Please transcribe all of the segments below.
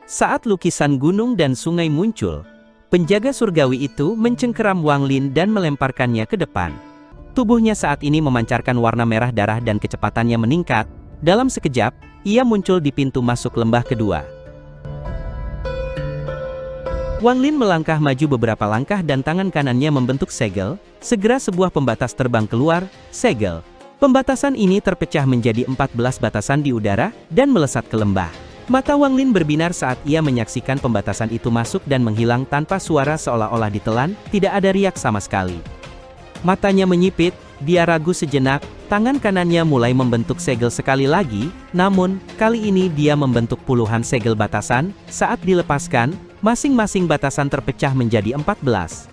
Saat lukisan gunung dan sungai muncul, penjaga surgawi itu mencengkeram Wang Lin dan melemparkannya ke depan. Tubuhnya saat ini memancarkan warna merah darah dan kecepatannya meningkat. Dalam sekejap, ia muncul di pintu masuk lembah kedua. Wang Lin melangkah maju beberapa langkah dan tangan kanannya membentuk segel. Segera sebuah pembatas terbang keluar, segel. Pembatasan ini terpecah menjadi 14 batasan di udara, dan melesat ke lembah. Mata Wang Lin berbinar saat ia menyaksikan pembatasan itu masuk dan menghilang tanpa suara seolah-olah ditelan, tidak ada riak sama sekali. Matanya menyipit, dia ragu sejenak, tangan kanannya mulai membentuk segel sekali lagi, namun, kali ini dia membentuk puluhan segel batasan, saat dilepaskan, masing-masing batasan terpecah menjadi 14.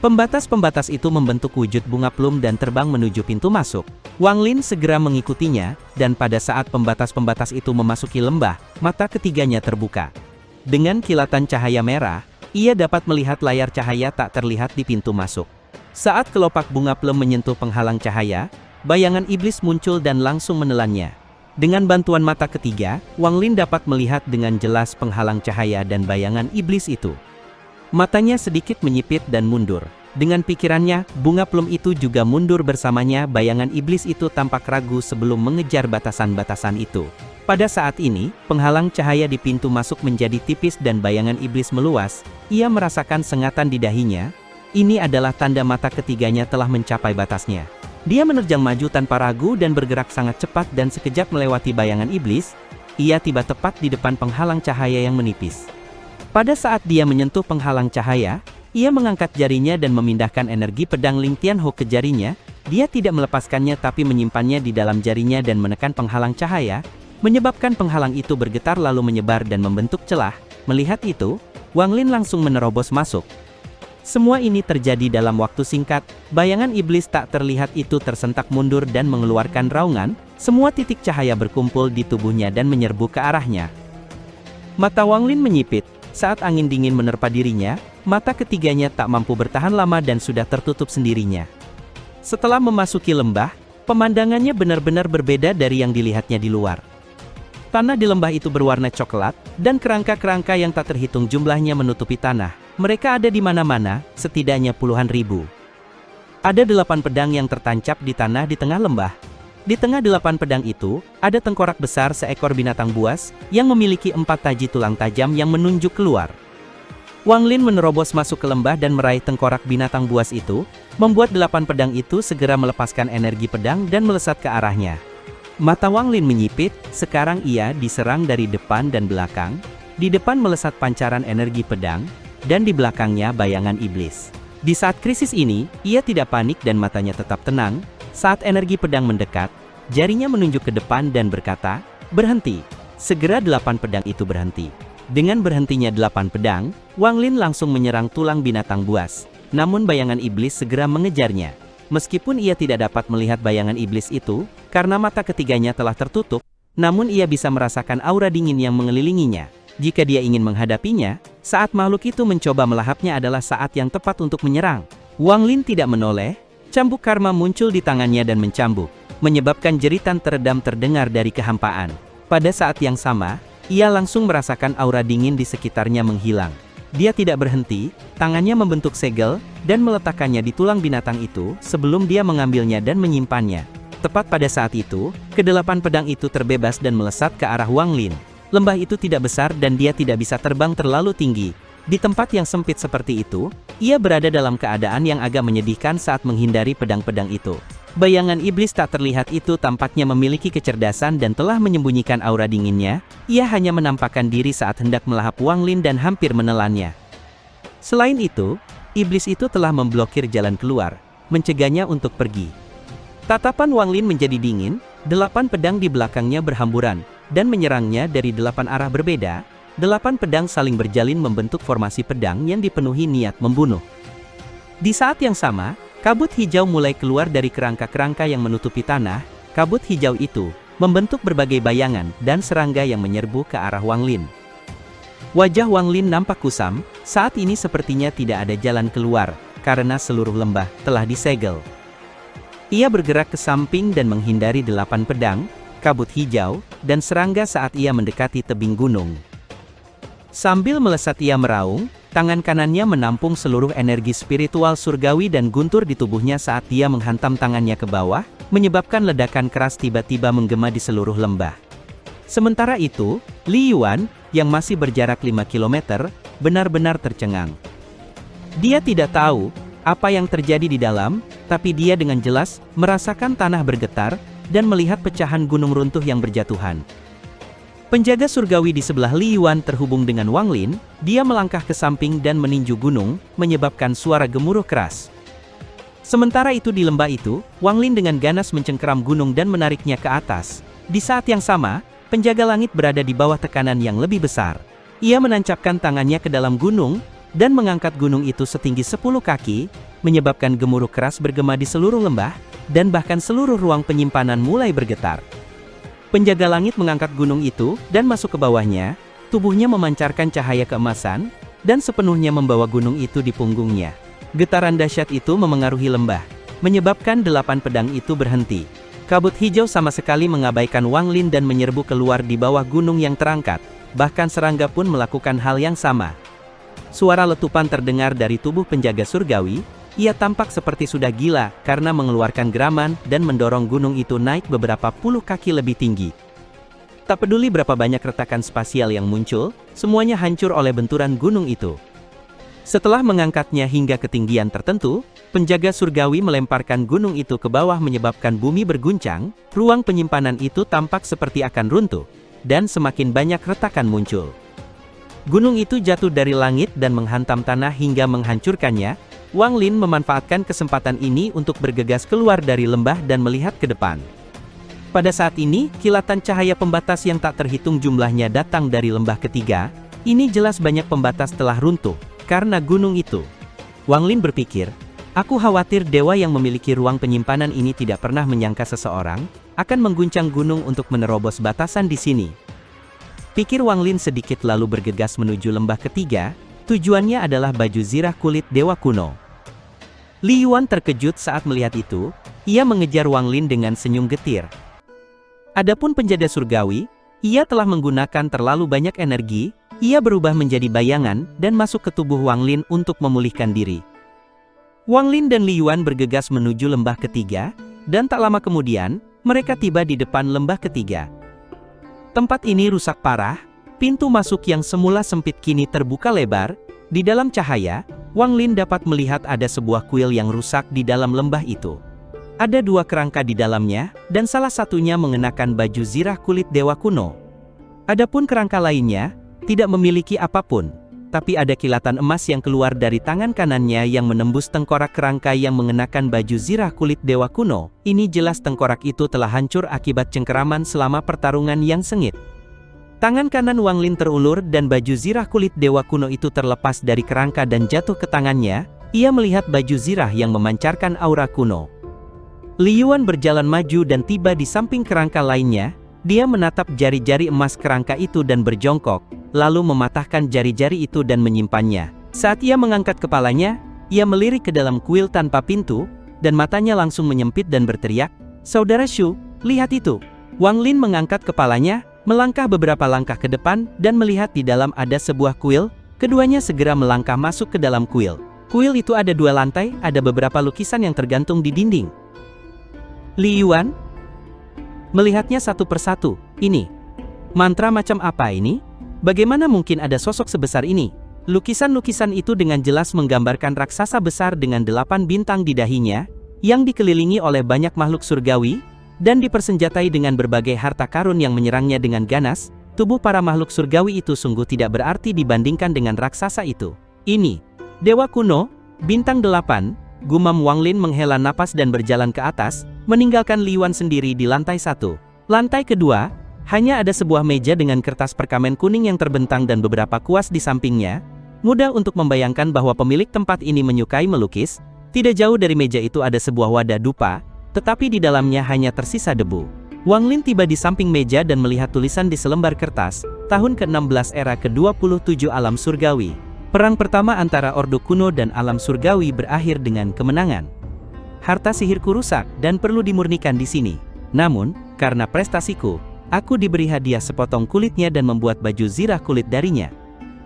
Pembatas-pembatas itu membentuk wujud bunga plum dan terbang menuju pintu masuk. Wang Lin segera mengikutinya, dan pada saat pembatas-pembatas itu memasuki lembah, mata ketiganya terbuka. Dengan kilatan cahaya merah, ia dapat melihat layar cahaya tak terlihat di pintu masuk. Saat kelopak bunga plum menyentuh penghalang cahaya, bayangan iblis muncul dan langsung menelannya. Dengan bantuan mata ketiga, Wang Lin dapat melihat dengan jelas penghalang cahaya dan bayangan iblis itu. Matanya sedikit menyipit dan mundur. Dengan pikirannya, bunga plum itu juga mundur bersamanya. Bayangan iblis itu tampak ragu sebelum mengejar batasan-batasan itu. Pada saat ini, penghalang cahaya di pintu masuk menjadi tipis dan bayangan iblis meluas. Ia merasakan sengatan di dahinya. Ini adalah tanda mata ketiganya telah mencapai batasnya. Dia menerjang maju tanpa ragu dan bergerak sangat cepat dan sekejap melewati bayangan iblis. Ia tiba tepat di depan penghalang cahaya yang menipis. Pada saat dia menyentuh penghalang cahaya, ia mengangkat jarinya dan memindahkan energi pedang Ling Tianho ke jarinya. Dia tidak melepaskannya tapi menyimpannya di dalam jarinya dan menekan penghalang cahaya, menyebabkan penghalang itu bergetar lalu menyebar dan membentuk celah. Melihat itu, Wang Lin langsung menerobos masuk. Semua ini terjadi dalam waktu singkat. Bayangan iblis tak terlihat itu tersentak mundur dan mengeluarkan raungan. Semua titik cahaya berkumpul di tubuhnya dan menyerbu ke arahnya. Mata Wang Lin menyipit. Saat angin dingin menerpa dirinya, mata ketiganya tak mampu bertahan lama dan sudah tertutup sendirinya. Setelah memasuki lembah, pemandangannya benar-benar berbeda dari yang dilihatnya di luar. Tanah di lembah itu berwarna coklat, dan kerangka-kerangka yang tak terhitung jumlahnya menutupi tanah. Mereka ada di mana-mana, setidaknya puluhan ribu. Ada 8 pedang yang tertancap di tanah di tengah lembah. Di tengah 8 pedang itu, ada tengkorak besar seekor binatang buas, yang memiliki 4 taji tulang tajam yang menunjuk keluar. Wang Lin menerobos masuk ke lembah dan meraih tengkorak binatang buas itu, membuat 8 pedang itu segera melepaskan energi pedang dan melesat ke arahnya. Mata Wang Lin menyipit, sekarang ia diserang dari depan dan belakang. Di depan melesat pancaran energi pedang, dan di belakangnya bayangan iblis. Di saat krisis ini, ia tidak panik dan matanya tetap tenang. Saat energi pedang mendekat, jarinya menunjuk ke depan dan berkata, "Berhenti." Segera 8 pedang itu berhenti. Dengan berhentinya 8 pedang, Wang Lin langsung menyerang tulang binatang buas. Namun bayangan iblis segera mengejarnya. Meskipun ia tidak dapat melihat bayangan iblis itu, karena mata ketiganya telah tertutup, namun ia bisa merasakan aura dingin yang mengelilinginya. Jika dia ingin menghadapinya, saat makhluk itu mencoba melahapnya adalah saat yang tepat untuk menyerang. Wang Lin tidak menoleh, cambuk karma muncul di tangannya dan mencambuk, menyebabkan jeritan teredam terdengar dari kehampaan. Pada saat yang sama, ia langsung merasakan aura dingin di sekitarnya menghilang. Dia tidak berhenti, tangannya membentuk segel, dan meletakkannya di tulang binatang itu, sebelum dia mengambilnya dan menyimpannya. Tepat pada saat itu, ke-8 pedang itu terbebas dan melesat ke arah Wang Lin. Lembah itu tidak besar dan dia tidak bisa terbang terlalu tinggi. Di tempat yang sempit seperti itu, ia berada dalam keadaan yang agak menyedihkan saat menghindari pedang-pedang itu. Bayangan iblis tak terlihat itu tampaknya memiliki kecerdasan dan telah menyembunyikan aura dinginnya. Ia hanya menampakkan diri saat hendak melahap Wang Lin dan hampir menelannya. Selain itu, iblis itu telah memblokir jalan keluar, mencegahnya untuk pergi. Tatapan Wang Lin menjadi dingin, 8 pedang di belakangnya berhamburan, dan menyerangnya dari 8 arah berbeda. 8 pedang saling berjalin membentuk formasi pedang yang dipenuhi niat membunuh. Di saat yang sama, kabut hijau mulai keluar dari kerangka-kerangka yang menutupi tanah. Kabut hijau itu membentuk berbagai bayangan dan serangga yang menyerbu ke arah Wang Lin. Wajah Wang Lin nampak kusam, saat ini sepertinya tidak ada jalan keluar, karena seluruh lembah telah disegel. Ia bergerak ke samping dan menghindari 8 pedang, kabut hijau, dan serangga saat ia mendekati tebing gunung. Sambil melesat ia meraung, tangan kanannya menampung seluruh energi spiritual surgawi dan guntur di tubuhnya saat dia menghantam tangannya ke bawah, menyebabkan ledakan keras tiba-tiba menggema di seluruh lembah. Sementara itu, Li Yuan, yang masih berjarak 5 km, benar-benar tercengang. Dia tidak tahu apa yang terjadi di dalam, tapi dia dengan jelas merasakan tanah bergetar, dan melihat pecahan gunung runtuh yang berjatuhan. Penjaga surgawi di sebelah Li Yuan terhubung dengan Wang Lin, dia melangkah ke samping dan meninju gunung, menyebabkan suara gemuruh keras. Sementara itu di lembah itu, Wang Lin dengan ganas mencengkeram gunung dan menariknya ke atas. Di saat yang sama, penjaga langit berada di bawah tekanan yang lebih besar. Ia menancapkan tangannya ke dalam gunung, dan mengangkat gunung itu setinggi 10 kaki, menyebabkan gemuruh keras bergema di seluruh lembah, dan bahkan seluruh ruang penyimpanan mulai bergetar. Penjaga langit mengangkat gunung itu, dan masuk ke bawahnya, tubuhnya memancarkan cahaya keemasan, dan sepenuhnya membawa gunung itu di punggungnya. Getaran dahsyat itu memengaruhi lembah, menyebabkan 8 pedang itu berhenti. Kabut hijau sama sekali mengabaikan Wang Lin dan menyerbu keluar di bawah gunung yang terangkat, bahkan serangga pun melakukan hal yang sama. Suara letupan terdengar dari tubuh penjaga surgawi. Ia tampak seperti sudah gila karena mengeluarkan geraman dan mendorong gunung itu naik beberapa puluh kaki lebih tinggi. Tak peduli berapa banyak retakan spasial yang muncul, semuanya hancur oleh benturan gunung itu. Setelah mengangkatnya hingga ketinggian tertentu, penjaga surgawi melemparkan gunung itu ke bawah menyebabkan bumi berguncang, ruang penyimpanan itu tampak seperti akan runtuh, dan semakin banyak retakan muncul. Gunung itu jatuh dari langit dan menghantam tanah hingga menghancurkannya. Wang Lin memanfaatkan kesempatan ini untuk bergegas keluar dari lembah dan melihat ke depan. Pada saat ini, kilatan cahaya pembatas yang tak terhitung jumlahnya datang dari lembah ketiga. Ini jelas banyak pembatas telah runtuh, karena gunung itu. Wang Lin berpikir, aku khawatir dewa yang memiliki ruang penyimpanan ini tidak pernah menyangka seseorang akan mengguncang gunung untuk menerobos batasan di sini. Pikir Wang Lin sedikit lalu bergegas menuju lembah ketiga, tujuannya adalah baju zirah kulit dewa kuno. Li Yuan terkejut saat melihat itu, ia mengejar Wang Lin dengan senyum getir. Adapun penjaga surgawi, ia telah menggunakan terlalu banyak energi, ia berubah menjadi bayangan dan masuk ke tubuh Wang Lin untuk memulihkan diri. Wang Lin dan Li Yuan bergegas menuju lembah ketiga, dan tak lama kemudian, mereka tiba di depan lembah ketiga. Tempat ini rusak parah, pintu masuk yang semula sempit kini terbuka lebar. Di dalam cahaya, Wang Lin dapat melihat ada sebuah kuil yang rusak di dalam lembah itu. Ada 2 kerangka di dalamnya, dan salah satunya mengenakan baju zirah kulit dewa kuno. Adapun kerangka lainnya, tidak memiliki apapun, tapi ada kilatan emas yang keluar dari tangan kanannya yang menembus tengkorak kerangka yang mengenakan baju zirah kulit dewa kuno. Ini jelas tengkorak itu telah hancur akibat cengkeraman selama pertarungan yang sengit. Tangan kanan Wang Lin terulur dan baju zirah kulit dewa kuno itu terlepas dari kerangka dan jatuh ke tangannya. Ia melihat baju zirah yang memancarkan aura kuno. Li Yuan berjalan maju dan tiba di samping kerangka lainnya. Dia menatap jari-jari emas kerangka itu dan berjongkok, lalu mematahkan jari-jari itu dan menyimpannya. Saat ia mengangkat kepalanya, ia melirik ke dalam kuil tanpa pintu, dan matanya langsung menyempit dan berteriak, "Saudara Shu, lihat itu!" Wang Lin mengangkat kepalanya, melangkah beberapa langkah ke depan, dan melihat di dalam ada sebuah kuil. Keduanya segera melangkah masuk ke dalam kuil. Kuil itu ada 2 lantai, ada beberapa lukisan yang tergantung di dinding. Li Yuan melihatnya satu persatu. Ini mantra macam apa ini? Bagaimana mungkin ada sosok sebesar ini? Lukisan-lukisan itu dengan jelas menggambarkan raksasa besar dengan 8 bintang di dahinya, yang dikelilingi oleh banyak makhluk surgawi, dan dipersenjatai dengan berbagai harta karun yang menyerangnya dengan ganas. Tubuh para makhluk surgawi itu sungguh tidak berarti dibandingkan dengan raksasa itu. Ini dewa kuno, bintang 8, gumam Wang Lin menghela napas dan berjalan ke atas, meninggalkan Li Yuan sendiri di lantai 1. Lantai kedua, hanya ada sebuah meja dengan kertas perkamen kuning yang terbentang dan beberapa kuas di sampingnya. Mudah untuk membayangkan bahwa pemilik tempat ini menyukai melukis. Tidak jauh dari meja itu ada sebuah wadah dupa, tetapi di dalamnya hanya tersisa debu. Wang Lin tiba di samping meja dan melihat tulisan di selembar kertas, tahun ke-16 era ke-27 alam surgawi. Perang pertama antara Ordo Kuno dan alam surgawi berakhir dengan kemenangan. Harta sihirku rusak dan perlu dimurnikan di sini. Namun, karena prestasiku, aku diberi hadiah sepotong kulitnya dan membuat baju zirah kulit darinya.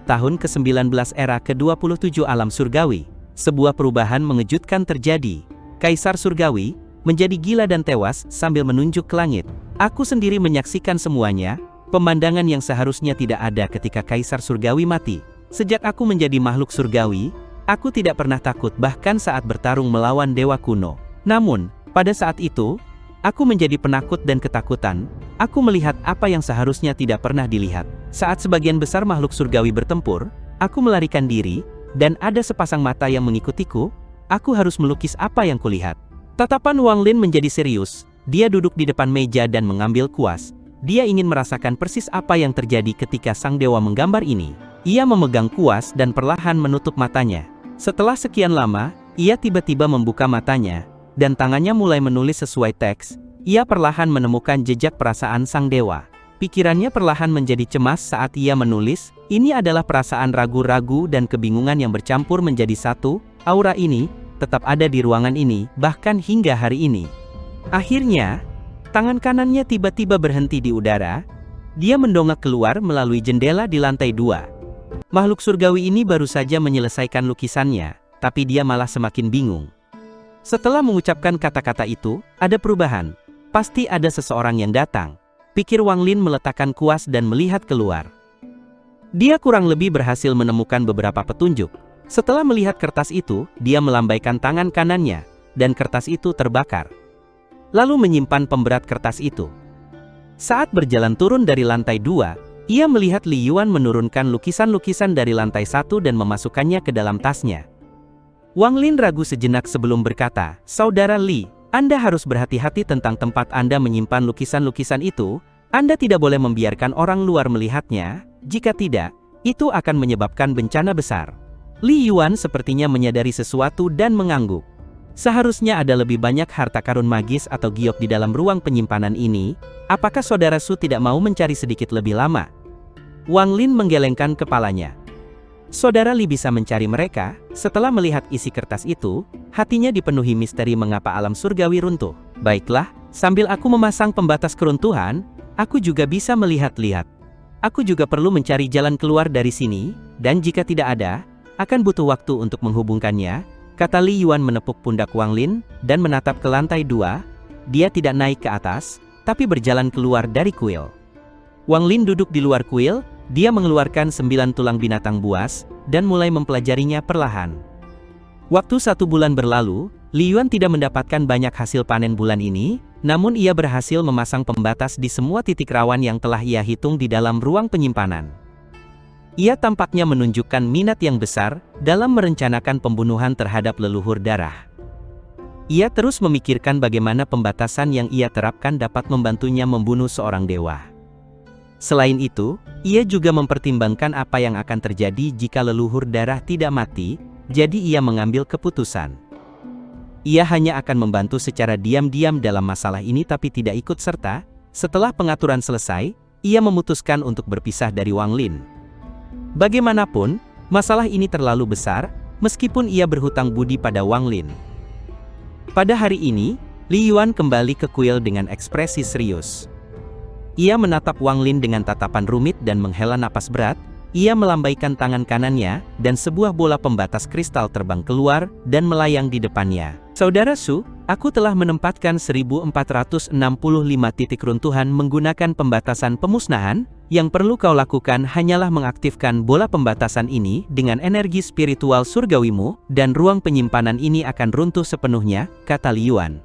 tahun ke-19 era ke-27 alam surgawi, sebuah perubahan mengejutkan terjadi. Kaisar surgawi menjadi gila dan tewas sambil menunjuk ke langit. Aku sendiri menyaksikan semuanya, pemandangan yang seharusnya tidak ada ketika Kaisar surgawi mati. Sejak aku menjadi makhluk surgawi, aku tidak pernah takut bahkan saat bertarung melawan dewa kuno. Namun, pada saat itu, aku menjadi penakut dan ketakutan. Aku melihat apa yang seharusnya tidak pernah dilihat. Saat sebagian besar makhluk surgawi bertempur, aku melarikan diri, dan ada sepasang mata yang mengikutiku. Aku harus melukis apa yang kulihat. Tatapan Wang Lin menjadi serius. Dia duduk di depan meja dan mengambil kuas. Dia ingin merasakan persis apa yang terjadi ketika sang dewa menggambar ini. Ia memegang kuas dan perlahan menutup matanya. Setelah sekian lama, ia tiba-tiba membuka matanya, dan tangannya mulai menulis sesuai teks. Ia perlahan menemukan jejak perasaan sang dewa. Pikirannya perlahan menjadi cemas saat ia menulis. Ini adalah perasaan ragu-ragu dan kebingungan yang bercampur menjadi satu. Aura ini tetap ada di ruangan ini, bahkan hingga hari ini. Akhirnya, tangan kanannya tiba-tiba berhenti di udara. Dia mendongak keluar melalui jendela di lantai 2. Makhluk surgawi ini baru saja menyelesaikan lukisannya, tapi dia malah semakin bingung. Setelah mengucapkan kata-kata itu, ada perubahan. Pasti ada seseorang yang datang. Pikir Wang Lin meletakkan kuas dan melihat keluar. Dia kurang lebih berhasil menemukan beberapa petunjuk. Setelah melihat kertas itu, dia melambaikan tangan kanannya, dan kertas itu terbakar. Lalu menyimpan pemberat kertas itu. Saat berjalan turun dari lantai 2, ia melihat Li Yuan menurunkan lukisan-lukisan dari lantai 1 dan memasukkannya ke dalam tasnya. Wang Lin ragu sejenak sebelum berkata, "Saudara Li, Anda harus berhati-hati tentang tempat Anda menyimpan lukisan-lukisan itu. Anda tidak boleh membiarkan orang luar melihatnya, jika tidak, itu akan menyebabkan bencana besar." Li Yuan sepertinya menyadari sesuatu dan mengangguk. Seharusnya ada lebih banyak harta karun magis atau giok di dalam ruang penyimpanan ini. Apakah saudara Su tidak mau mencari sedikit lebih lama? Wang Lin menggelengkan kepalanya. Saudara Li bisa mencari mereka. Setelah melihat isi kertas itu, hatinya dipenuhi misteri mengapa alam surgawi runtuh. Baiklah, sambil aku memasang pembatas keruntuhan, aku juga bisa melihat-lihat. Aku juga perlu mencari jalan keluar dari sini, dan jika tidak ada, akan butuh waktu untuk menghubungkannya, kata Li Yuan menepuk pundak Wang Lin, dan menatap ke lantai 2. Dia tidak naik ke atas, tapi berjalan keluar dari kuil. Wang Lin duduk di luar kuil, dia mengeluarkan 9 tulang binatang buas, dan mulai mempelajarinya perlahan. Waktu 1 bulan berlalu, Li Yuan tidak mendapatkan banyak hasil panen bulan ini, namun ia berhasil memasang pembatas di semua titik rawan yang telah ia hitung di dalam ruang penyimpanan. Ia tampaknya menunjukkan minat yang besar dalam merencanakan pembunuhan terhadap leluhur darah. Ia terus memikirkan bagaimana pembatasan yang ia terapkan dapat membantunya membunuh seorang dewa. Selain itu, ia juga mempertimbangkan apa yang akan terjadi jika leluhur darah tidak mati, jadi ia mengambil keputusan. Ia hanya akan membantu secara diam-diam dalam masalah ini tapi tidak ikut serta. Setelah pengaturan selesai, ia memutuskan untuk berpisah dari Wang Lin. Bagaimanapun, masalah ini terlalu besar, meskipun ia berhutang budi pada Wang Lin. Pada hari ini, Li Yuan kembali ke kuil dengan ekspresi serius. Ia menatap Wang Lin dengan tatapan rumit dan menghela napas berat. Ia melambaikan tangan kanannya, dan sebuah bola pembatas kristal terbang keluar dan melayang di depannya. Saudara Su, aku telah menempatkan 1465 titik runtuhan menggunakan pembatasan pemusnahan. Yang perlu kau lakukan hanyalah mengaktifkan bola pembatasan ini dengan energi spiritual surgawimu, dan ruang penyimpanan ini akan runtuh sepenuhnya, kata Li Yuan.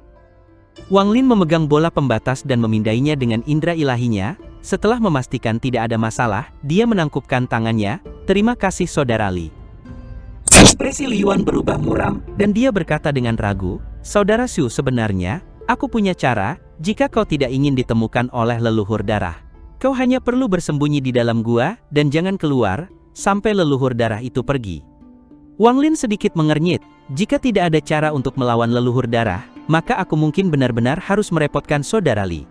Wang Lin memegang bola pembatas dan memindainya dengan indera ilahinya. Setelah memastikan tidak ada masalah, dia menangkupkan tangannya. Terima kasih saudara Li. Ekspresi Li Yuan berubah muram, dan dia berkata dengan ragu, Saudara Su, sebenarnya, aku punya cara, jika kau tidak ingin ditemukan oleh leluhur darah. Kau hanya perlu bersembunyi di dalam gua, dan jangan keluar, sampai leluhur darah itu pergi. Wang Lin sedikit mengernyit. Jika tidak ada cara untuk melawan leluhur darah, maka aku mungkin benar-benar harus merepotkan saudara Li.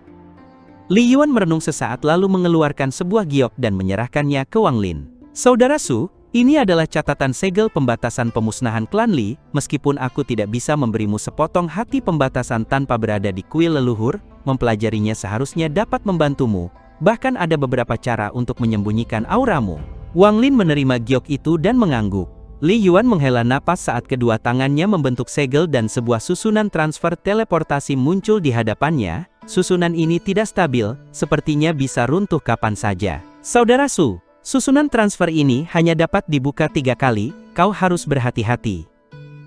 Li Yuan merenung sesaat lalu mengeluarkan sebuah giok dan menyerahkannya ke Wang Lin. Saudara Su, ini adalah catatan segel pembatasan pemusnahan klan Li. Meskipun aku tidak bisa memberimu sepotong hati pembatasan tanpa berada di kuil leluhur, mempelajarinya seharusnya dapat membantumu. Bahkan ada beberapa cara untuk menyembunyikan auramu. Wang Lin menerima giok itu dan mengangguk. Li Yuan menghela napas saat kedua tangannya membentuk segel dan sebuah susunan transfer teleportasi muncul di hadapannya. Susunan ini tidak stabil, sepertinya bisa runtuh kapan saja. Saudara Su, susunan transfer ini hanya dapat dibuka 3 kali, kau harus berhati-hati.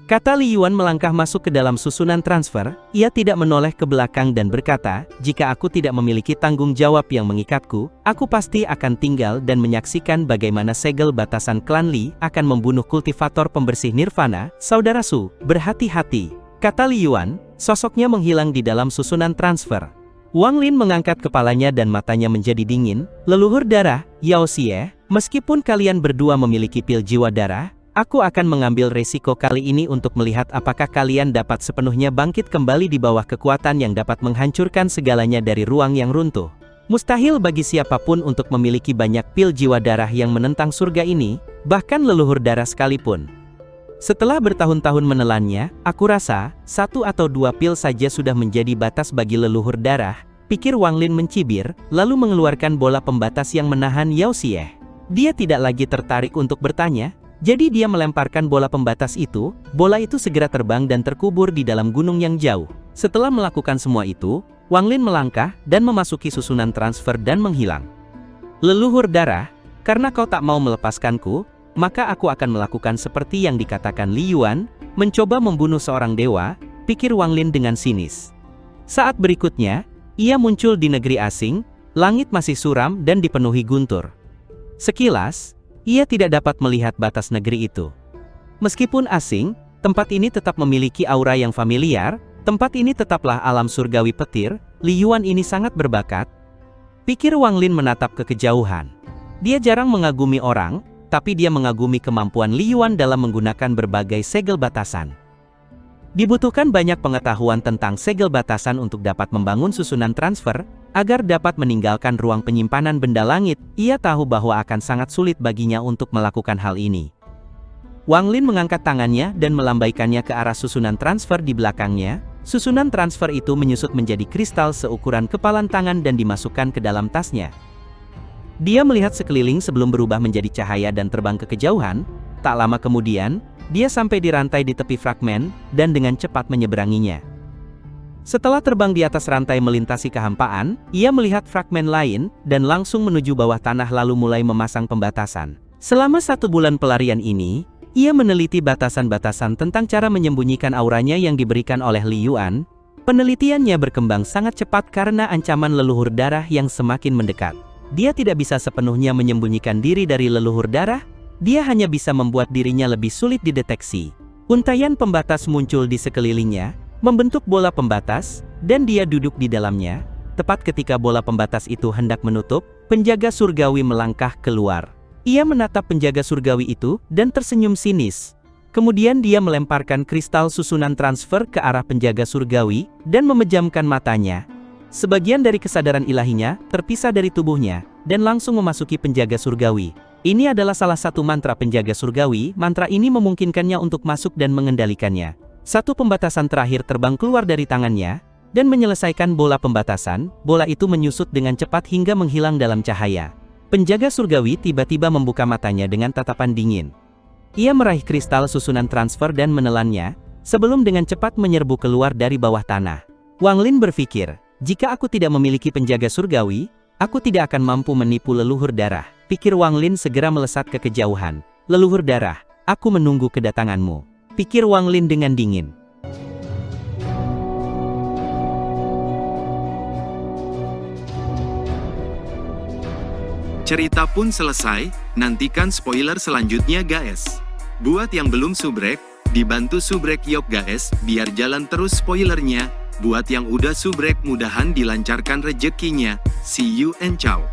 Kata Li Yuan melangkah masuk ke dalam susunan transfer. Ia tidak menoleh ke belakang dan berkata, jika aku tidak memiliki tanggung jawab yang mengikatku, aku pasti akan tinggal dan menyaksikan bagaimana segel batasan klan Li akan membunuh kultivator pembersih nirvana. Saudara Su, berhati-hati. Kata Li Yuan, sosoknya menghilang di dalam susunan transfer. Wang Lin mengangkat kepalanya dan matanya menjadi dingin. Leluhur darah, Yao Xie, meskipun kalian berdua memiliki pil jiwa darah, aku akan mengambil resiko kali ini untuk melihat apakah kalian dapat sepenuhnya bangkit kembali di bawah kekuatan yang dapat menghancurkan segalanya dari ruang yang runtuh. Mustahil bagi siapapun untuk memiliki banyak pil jiwa darah yang menentang surga ini, bahkan leluhur darah sekalipun. Setelah bertahun-tahun menelannya, aku rasa, 1 atau 2 pil saja sudah menjadi batas bagi leluhur darah, pikir Wang Lin mencibir, lalu mengeluarkan bola pembatas yang menahan Yao Xie. Dia tidak lagi tertarik untuk bertanya, jadi dia melemparkan bola pembatas itu. Bola itu segera terbang dan terkubur di dalam gunung yang jauh. Setelah melakukan semua itu, Wang Lin melangkah dan memasuki susunan transfer dan menghilang. Leluhur darah, karena kau tak mau melepaskanku, maka aku akan melakukan seperti yang dikatakan Li Yuan, mencoba membunuh seorang dewa, pikir Wang Lin dengan sinis. Saat berikutnya, ia muncul di negeri asing, langit masih suram dan dipenuhi guntur. Sekilas, ia tidak dapat melihat batas negeri itu. Meskipun asing, tempat ini tetap memiliki aura yang familiar. Tempat ini tetaplah alam surgawi petir. Li Yuan ini sangat berbakat, pikir Wang Lin menatap ke kejauhan. Dia jarang mengagumi orang, tapi dia mengagumi kemampuan Li Yuan dalam menggunakan berbagai segel batasan. Dibutuhkan banyak pengetahuan tentang segel batasan untuk dapat membangun susunan transfer, agar dapat meninggalkan ruang penyimpanan benda langit. Ia tahu bahwa akan sangat sulit baginya untuk melakukan hal ini. Wang Lin mengangkat tangannya dan melambaikannya ke arah susunan transfer di belakangnya. Susunan transfer itu menyusut menjadi kristal seukuran kepalan tangan dan dimasukkan ke dalam tasnya. Dia melihat sekeliling sebelum berubah menjadi cahaya dan terbang ke kejauhan. Tak lama kemudian, dia sampai di rantai di tepi fragmen, dan dengan cepat menyeberanginya. Setelah terbang di atas rantai melintasi kehampaan, ia melihat fragmen lain, dan langsung menuju bawah tanah lalu mulai memasang pembatasan. Selama 1 bulan pelarian ini, ia meneliti batasan-batasan tentang cara menyembunyikan auranya yang diberikan oleh Li Yuan. Penelitiannya berkembang sangat cepat karena ancaman leluhur darah yang semakin mendekat. Dia tidak bisa sepenuhnya menyembunyikan diri dari leluhur darah, dia hanya bisa membuat dirinya lebih sulit dideteksi. Untaian pembatas muncul di sekelilingnya, membentuk bola pembatas, dan dia duduk di dalamnya. Tepat ketika bola pembatas itu hendak menutup, penjaga surgawi melangkah keluar. Ia menatap penjaga surgawi itu, dan tersenyum sinis. Kemudian dia melemparkan kristal susunan transfer ke arah penjaga surgawi, dan memejamkan matanya. Sebagian dari kesadaran ilahinya terpisah dari tubuhnya, dan langsung memasuki penjaga surgawi. Ini adalah salah satu mantra penjaga surgawi. Mantra ini memungkinkannya untuk masuk dan mengendalikannya. 1 pembatasan terakhir terbang keluar dari tangannya, dan menyelesaikan bola pembatasan. Bola itu menyusut dengan cepat hingga menghilang dalam cahaya. Penjaga surgawi tiba-tiba membuka matanya dengan tatapan dingin. Ia meraih kristal susunan transfer dan menelannya, sebelum dengan cepat menyerbu keluar dari bawah tanah. Wang Lin berpikir, jika aku tidak memiliki penjaga surgawi, aku tidak akan mampu menipu leluhur darah. Pikir Wang Lin segera melesat ke kejauhan. Leluhur darah, aku menunggu kedatanganmu, pikir Wang Lin dengan dingin. Cerita pun selesai, nantikan spoiler selanjutnya guys. Buat yang belum subrek, dibantu subrek yok guys, biar jalan terus spoilernya. Buat yang udah subrek mudahan dilancarkan rezekinya. See you and ciao.